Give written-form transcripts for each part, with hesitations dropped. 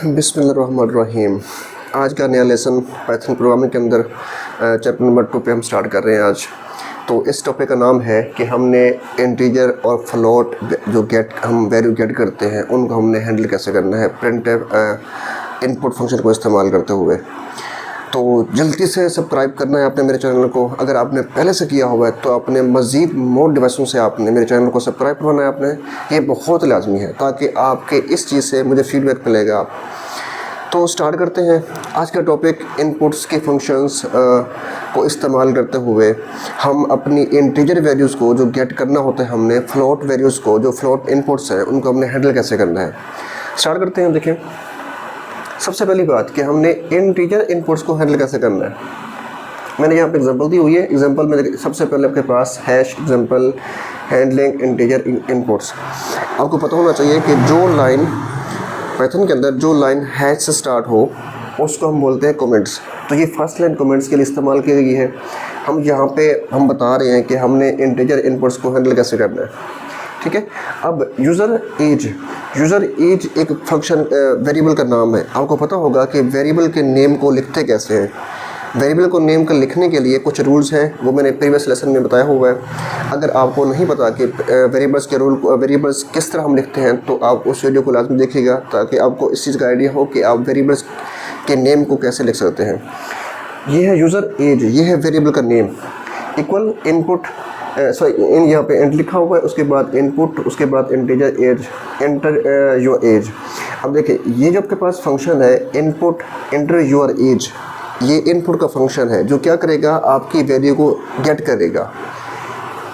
बिस्मिल्लाहिर्रहमानिर्रहीम। आज का नया लेसन पाइथन प्रोग्रामिंग के अंदर चैप्टर नंबर 2 पे हम स्टार्ट कर रहे हैं आज। तो इस टॉपिक का नाम है कि हमने इंटीजर और फ्लोट जो हम वैल्यू गेट करते हैं उनको हमने हैंडल कैसे करना है प्रिंट इनपुट फंक्शन को इस्तेमाल करते हुए। तो जल्दी से सब्सक्राइब करना है आपने मेरे चैनल को। अगर आपने पहले से किया हुआ है तो आपने मज़ीद मोर डिवाइसों से आपने मेरे चैनल को सब्सक्राइब करवाना है आपने, ये बहुत लाजमी है ताकि आपके इस चीज़ से मुझे फीडबैक मिलेगा। आप तो स्टार्ट करते हैं आज का टॉपिक। इनपुट्स के फंक्शंस को इस्तेमाल करते हुए हम अपनी इंटीजर वैल्यूज़ को जो गेट करना होता है हमने फ्लोट वैल्यूज़ को जो फ्लोट इनपुट्स हैं उनको हमने हैंडल कैसे करना है। स्टार्ट करते हैं। देखें, सबसे पहली बात कि हमने इंटीजर इनपुट्स को हैंडल कैसे करना है। मैंने यहाँ पे एग्जांपल दी हुई है। एग्जांपल में सबसे पहले आपके पास hash example handling integer inputs. आपको पता होना चाहिए कि जो लाइन पाइथन के अंदर जो लाइन हैश से स्टार्ट हो उसको हम बोलते हैं कमेंट्स। तो ये फर्स्ट लाइन कमेंट्स के लिए इस्तेमाल की गई है। हम यहाँ पे हम बता रहे हैं कि हमने इंटीजर इनपुट्स को हैंडल कैसे करना है, ठीक है। अब यूज़र एज एक फंक्शन वेरिएबल का नाम है। आपको पता होगा कि वेरिएबल के नेम को लिखते कैसे हैं। वेरिएबल को नेम कर लिखने के लिए कुछ रूल्स हैं, वो मैंने प्रीवियस लेसन में बताया हुआ है। अगर आपको नहीं पता कि वेरिएबल्स किस तरह हम लिखते हैं तो आप उस वीडियो को लाजमी देखिएगा ताकि आपको इस चीज़ का आइडिया हो कि आप वेरिएबल्स के नेम को कैसे लिख सकते हैं। ये है यूज़र एज, ये है वेरिएबल का नेम इक्वल इनपुट इन यहाँ पे एंट लिखा हुआ है, उसके बाद इनपुट, उसके बाद integer age, enter your age. अब देखिए ये जो आपके पास फंक्शन है इनपुट एंटर योर एज, ये इनपुट का फंक्शन है जो क्या करेगा, आपकी वैल्यू को गेट करेगा।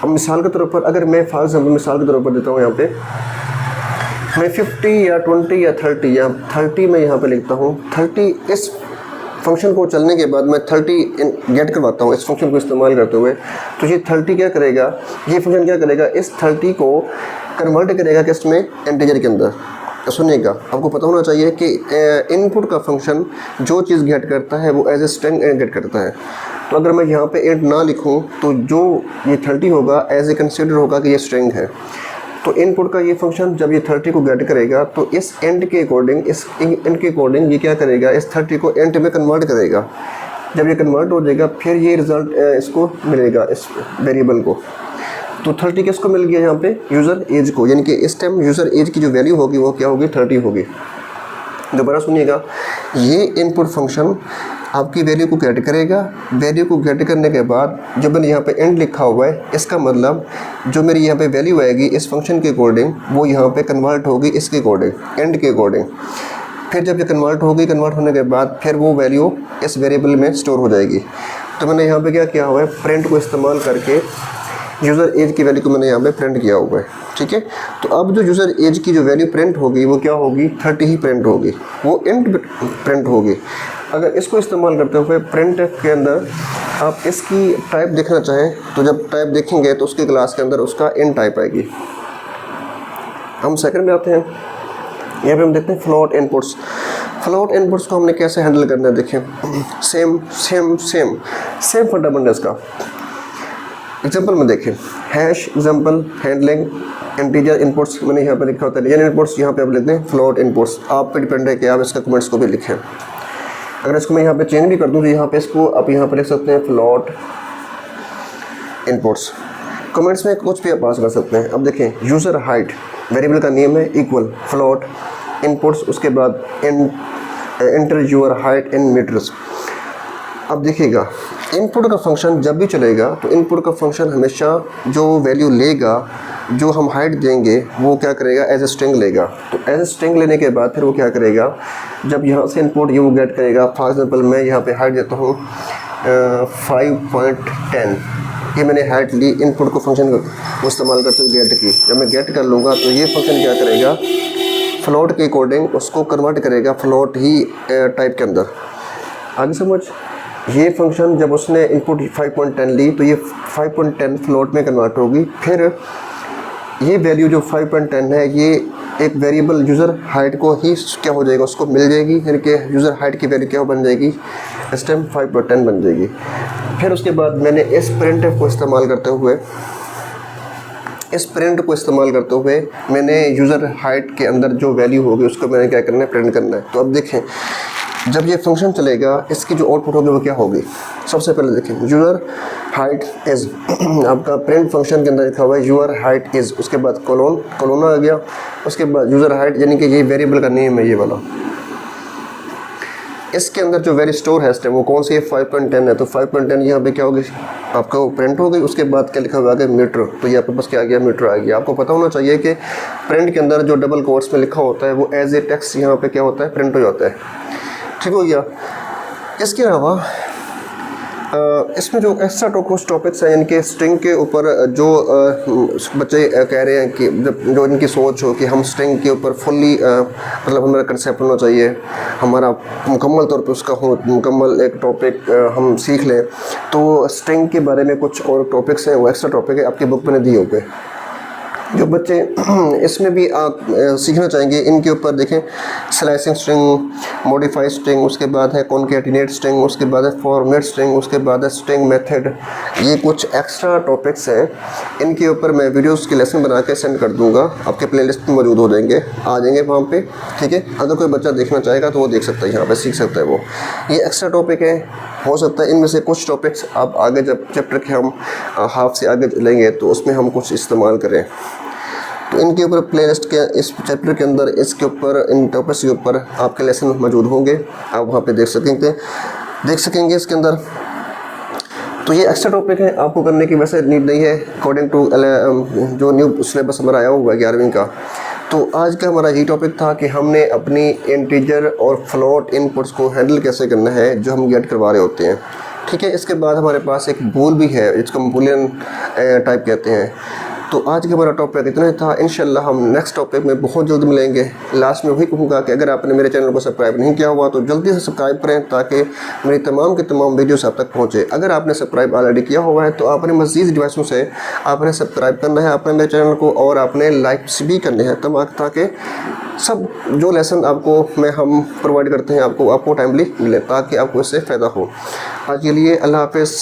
अब मिसाल के तौर पर अगर मैं फॉर एग्जाम्पल मिसाल के तौर पर देता हूँ, यहाँ पे मैं 50 या 20 या 30 या 30 में यहाँ पे लिखता हूँ 30। इस फंक्शन को चलने के बाद मैं 30 गेट करवाता हूँ इस फंक्शन को इस्तेमाल करते हुए। तो ये 30 क्या करेगा, ये फंक्शन क्या करेगा, इस 30 को कन्वर्ट करेगा किस में, इंटीजर के अंदर। तो सुनिएगा, आपको पता होना चाहिए कि इनपुट का फंक्शन जो चीज़ गेट करता है वो एज ए स्ट्रिंग गेट करता है। तो अगर मैं यहाँ पे इंट ना लिखूँ तो जो ये 30 होगा एज ए कंसिडर होगा कि ये स्ट्रिंग है। तो इनपुट का ये फंक्शन जब ये 30 को गेट करेगा तो इस एंड के अकॉर्डिंग ये क्या करेगा, इस 30 को एंड में कन्वर्ट करेगा। जब ये कन्वर्ट हो जाएगा फिर ये रिज़ल्ट इसको मिलेगा, इस वेरिएबल को। तो 30 किसको मिल गया यहाँ पे, यूज़र एज को, यानी कि इस टाइम यूज़र एज की जो वैल्यू होगी वो क्या होगी, 30 होगी। दोबारा सुनिएगा, ये इनपुट फंक्शन आपकी वैल्यू को गेट करेगा। वैल्यू को गेट करने के बाद जब मैंने यहाँ पे एंड लिखा हुआ है, इसका मतलब जो मेरी यहाँ पे वैल्यू आएगी इस फंक्शन के अकॉर्डिंग वो यहाँ पे कन्वर्ट होगी इसके अकॉर्डिंग, एंड के अकॉर्डिंग। फिर जब ये कन्वर्ट होगी, कन्वर्ट होने के बाद फिर वो वैल्यू इस वेरिएबल में स्टोर हो जाएगी। तो मैंने यहाँ पर क्या किया हुआ है, प्रिंट को इस्तेमाल करके यूज़र एज की वैल्यू को मैंने यहाँ पे प्रिंट किया हुआ है, ठीक है। तो अब जो यूज़र एज की जो वैल्यू प्रिंट होगी वो क्या होगी, 30 ही प्रिंट होगी, वो इंट प्रिंट होगी। अगर इसको इस्तेमाल करते हुए प्रिंट के अंदर आप इसकी टाइप देखना चाहें तो जब टाइप देखेंगे तो उसकी क्लास के अंदर उसका इन टाइप आएगी। हम सेकंड में आते हैं, यहाँ पे हम देखते हैं फ्लोट इनपुट्स। फ्लोट इनपुट्स को हमने कैसे हैंडल करना है, देखें सेम फंडामेंटल है इसका। एग्जांपल में देखें, hash example handling integer inputs मैंने यहाँ पे लिखा होता है इंटीजर इनपुट्स, यहाँ पे आप लिखते हैं फ्लोट इनपुट्स। आप पे डिपेंड है कि आप इसका कमेंट्स को भी लिखें। अगर इसको मैं यहाँ पे चेंज भी कर दूँ तो यहाँ पे इसको आप यहाँ पे लिख सकते हैं फ्लोट इनपुट्स। कमेंट्स में कुछ भी आप पास कर सकते हैं। अब देखें, यूज़र हाइट वेरिएबल का नेम है इक्वल फ्लोट इनपुट्स, उसके बाद enter your height in metres. अब देखिएगा, इनपुट का फंक्शन जब भी चलेगा तो इनपुट का फंक्शन हमेशा जो वैल्यू लेगा, जो हम हाइट देंगे वो क्या करेगा, एज ए स्ट्रिंग लेगा। तो एज ए स्ट्रिंग लेने के बाद फिर वो क्या करेगा, जब यहाँ से इनपुट ये वो गेट करेगा। फॉर एग्जांपल मैं यहाँ पे हाइट देता हूँ 5.10, ये मैंने हाइट ली, इनपुट को फंक्शन को इस्तेमाल करते हुए गेट की। जब मैं गेट कर लूँगा तो ये फंक्शन क्या करेगा, फ्लोट के अकॉर्डिंग उसको कन्वर्ट करेगा फ्लोट ही टाइप के अंदर। आगे समझ, ये फंक्शन जब उसने इनपुट 5.10 ली तो ये 5.10 फ्लोट में कन्वर्ट होगी। फिर ये वैल्यू जो 5.10 है ये एक वेरिएबल यूज़र हाइट को ही क्या हो जाएगा, उसको मिल जाएगी, यानी कि यूज़र हाइट की वैल्यू क्या बन जाएगी, इस टाइम 5.10 बन जाएगी। फिर उसके बाद मैंने इस प्रिंटफ को इस्तेमाल करते हुए इस प्रिंट को इस्तेमाल करते हुए मैंने यूज़र हाइट के अंदर जो वैल्यू होगी उसको मैंने क्या करना है, प्रिंट करना है। तो अब देखें, जब ये फंक्शन चलेगा इसकी जो आउटपुट होगी वो क्या होगी। सबसे पहले देखें, यूज़र हाइट इज़ आपका प्रिंट फंक्शन के अंदर लिखा हुआ है यूज़र हाइट इज़, उसके बाद कोलोन आ गया, उसके बाद यूज़र हाइट, यानी कि ये वेरिएबल का नेम है ये वाला। इसके अंदर जो वैल्यू स्टोर है वो कौन सी है, 5.10 है। तो 5.10 यहाँ पे क्या होगी आपका, वो प्रिंट हो गई। उसके बाद क्या लिखा हुआ है, मीटर। तो ये आपके पास क्या आ गया, मीटर आ गया। आपको पता होना चाहिए कि प्रिंट के अंदर जो डबल कोट्स में लिखा होता है वो एज ए टेक्स्ट यहाँ पे क्या होता है, प्रिंट हो जाता है। ठीक हो गया। इसके अलावा इसमें जो एक्स्ट्रा कुछ टॉपिक्स हैं, इनके स्ट्रिंग के ऊपर जो बच्चे कह रहे हैं कि जो इनकी सोच हो कि हम स्ट्रिंग के ऊपर फुल्ली मतलब हमारा कंसेप्ट होना चाहिए, हमारा मुकम्मल तौर पे उसका हो, मुकम्मल एक टॉपिक हम सीख लें। तो स्ट्रिंग के बारे में कुछ और टॉपिक्स हैं, वो एक्स्ट्रा टॉपिक है आपके बुक में दिए हुए। जो बच्चे इसमें भी आप सीखना चाहेंगे, इनके ऊपर देखें, स्लाइसिंग स्ट्रिंग, मॉडिफाई स्ट्रिंग, उसके बाद है कॉन्केटिनेट स्ट्रिंग, उसके बाद है फॉर्मेट स्ट्रिंग, उसके बाद है स्ट्रिंग मेथड। ये कुछ एक्स्ट्रा टॉपिक्स हैं, इनके ऊपर मैं वीडियोस के लेसन बना के सेंड कर दूंगा, आपके प्लेलिस्ट में मौजूद हो जाएंगे, आ जाएंगे वहाँ पे। ठीक है, अगर कोई बच्चा देखना चाहेगा तो वो देख सकता है, यहाँ पर सीख सकता है वो। ये एक्स्ट्रा टॉपिक है, हो सकता है इनमें से कुछ टॉपिक्स आप आगे जब चैप्टर के हम हाफ से आगे लेंगे तो उसमें हम कुछ इस्तेमाल करें। तो इनके ऊपर प्लेलिस्ट के इस चैप्टर के अंदर इसके ऊपर इन टॉपिक्स के ऊपर आपके लेसन मौजूद होंगे, आप वहाँ पे देख सकेंगे इसके अंदर। तो ये एक्स्ट्रा टॉपिक है, आपको करने की वैसे नीड नहीं है अकॉर्डिंग टू जो न्यू सिलेबस हमारा आया हुआ है 11वीं का। तो आज का हमारा यही टॉपिक था कि हमने अपनी इंटीजर और फ्लोट इनपुट्स को हैंडल कैसे करना है जो हम गेट करवा रहे होते हैं। ठीक है, इसके बाद हमारे पास एक बूल भी है जिसको हम बूलियन टाइप कहते हैं। तो आज का हमारा टॉपिक इतना ही था। इंशाल्लाह हम नेक्स्ट टॉपिक में बहुत जल्द मिलेंगे। लास्ट में वही कहूँगा कि अगर आपने मेरे चैनल को सब्सक्राइब नहीं किया हुआ तो जल्दी से सब्सक्राइब करें ताकि मेरी तमाम के तमाम वीडियोस आप तक पहुँचे। अगर आपने सब्सक्राइब ऑलरेडी किया हुआ है तो आपने मज़ीद डिवाइसों से आपने सब्सक्राइब करना है आपने मेरे चैनल को, और आपने लाइक्स भी करने हैं ताकि सब जो लेसन हम प्रोवाइड करते हैं आपको टाइमली मिले, ताकि आपको इससे फ़ायदा हो। आज के लिए अल्लाह हाफ़िज़।